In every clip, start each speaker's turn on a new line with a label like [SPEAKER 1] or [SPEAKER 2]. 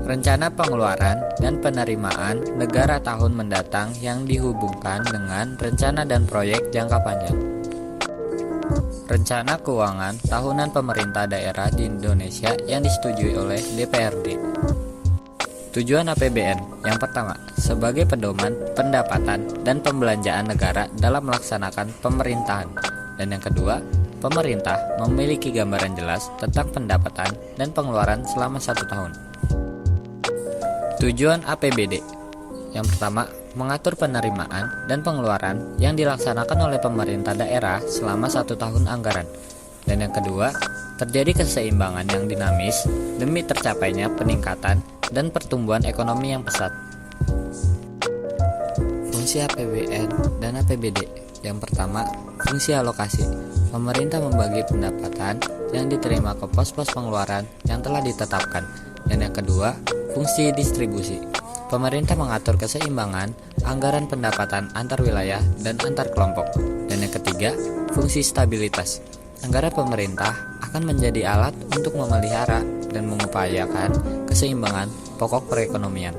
[SPEAKER 1] Rencana pengeluaran dan penerimaan negara tahun mendatang yang dihubungkan dengan rencana dan proyek jangka panjang. Rencana keuangan tahunan pemerintah daerah di Indonesia yang disetujui oleh DPRD. Tujuan APBN yang pertama, sebagai pedoman pendapatan dan pembelanjaan negara dalam melaksanakan pemerintahan. Dan yang kedua, pemerintah memiliki gambaran jelas tentang pendapatan dan pengeluaran selama 1 tahun. Tujuan APBD yang pertama, mengatur penerimaan dan pengeluaran yang dilaksanakan oleh pemerintah daerah selama 1 tahun anggaran. Dan yang kedua, terjadi keseimbangan yang dinamis demi tercapainya peningkatan dan pertumbuhan ekonomi yang pesat. Fungsi APBN dan APBD. Yang pertama, fungsi alokasi. Pemerintah membagi pendapatan yang diterima ke pos-pos pengeluaran yang telah ditetapkan. Dan yang kedua, fungsi distribusi. Pemerintah mengatur keseimbangan anggaran pendapatan antar wilayah dan antar kelompok. Dan yang ketiga, fungsi stabilitas. Anggaran pemerintah akan menjadi alat untuk memelihara dan mengupayakan keseimbangan pokok perekonomian.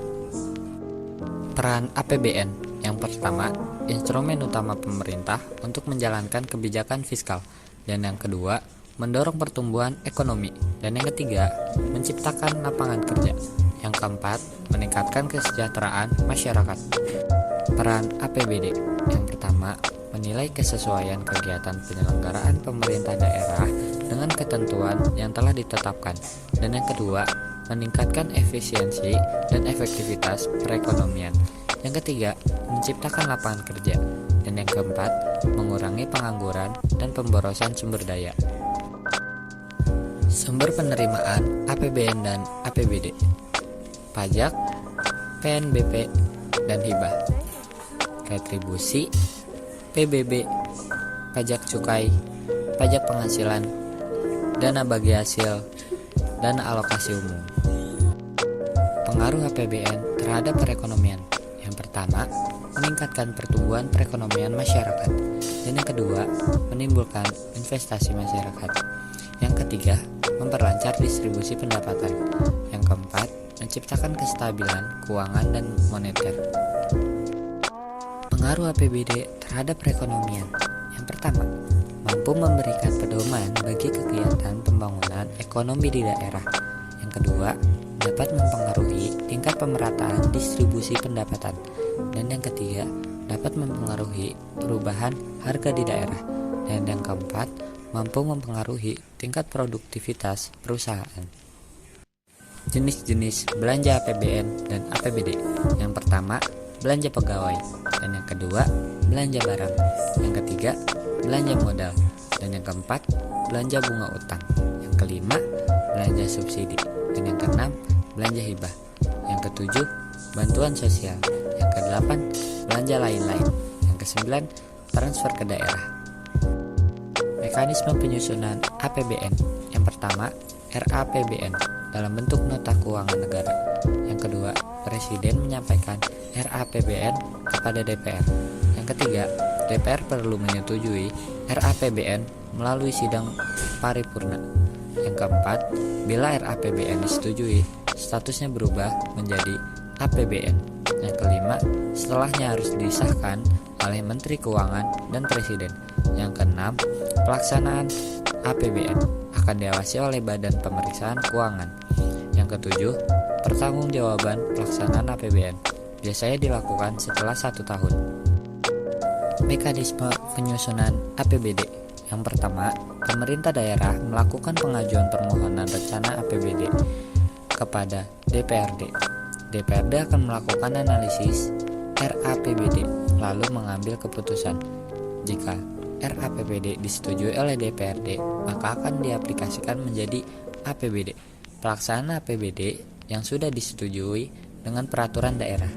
[SPEAKER 1] Peran APBN yang pertama, instrumen utama pemerintah untuk menjalankan kebijakan fiskal. Dan yang kedua, mendorong pertumbuhan ekonomi. Dan yang ketiga, menciptakan lapangan kerja. Yang keempat, meningkatkan kesejahteraan masyarakat. Peran APBD yang pertama, menilai kesesuaian kegiatan penyelenggaraan pemerintah daerah dengan ketentuan yang telah ditetapkan. Dan yang kedua, meningkatkan efisiensi dan efektivitas perekonomian. Yang ketiga, menciptakan lapangan kerja. Dan yang keempat, mengurangi pengangguran dan pemborosan sumber daya. Sumber penerimaan APBN dan APBD: pajak, PNBP, dan hibah. Retribusi, PBB, pajak cukai, pajak penghasilan, dana bagi hasil, dana alokasi umum. Pengaruh APBN terhadap perekonomian. Yang pertama, meningkatkan pertumbuhan perekonomian masyarakat. Dan yang kedua, menimbulkan investasi masyarakat. Yang ketiga, memperlancar distribusi pendapatan. Yang keempat, menciptakan kestabilan keuangan dan moneter. Pengaruh APBD terhadap perekonomian. Yang pertama, mampu memberikan pedoman bagi kegiatan pembangunan ekonomi di daerah. Yang kedua, dapat mempengaruhi tingkat pemerataan distribusi pendapatan. Dan yang ketiga, dapat mempengaruhi perubahan harga di daerah. Dan yang keempat, mampu mempengaruhi tingkat produktivitas perusahaan. Jenis-jenis belanja APBN dan APBD. Yang pertama, belanja pegawai. Dan yang kedua, belanja barang. Yang ketiga, belanja modal. Dan yang keempat, belanja bunga utang. Yang kelima, belanja subsidi. Dan yang keenam, belanja hibah. Yang ketujuh, bantuan sosial. Yang kedelapan, belanja lain-lain. Yang kesembilan, transfer ke daerah. Mekanisme penyusunan APBN. Yang pertama, RAPBN dalam bentuk nota keuangan negara. Yang kedua, Presiden menyampaikan RAPBN kepada DPR. Yang ketiga, DPR perlu menyetujui RAPBN melalui sidang paripurna. Yang keempat, bila RAPBN disetujui, statusnya berubah menjadi APBN. Yang kelima, setelahnya harus disahkan oleh Menteri Keuangan dan Presiden. Yang keenam, pelaksanaan APBN akan diawasi oleh Badan Pemeriksaan Keuangan. Yang ketujuh, pertanggungjawaban pelaksanaan APBN biasanya dilakukan setelah 1 tahun. Mekanisme penyusunan APBD. Yang pertama, pemerintah daerah melakukan pengajuan permohonan rencana APBD kepada DPRD. DPRD akan melakukan analisis RAPBD lalu mengambil keputusan. Jika RAPBD disetujui oleh DPRD, maka akan diaplikasikan menjadi APBD. Pelaksanaan APBD yang sudah disetujui dengan peraturan daerah.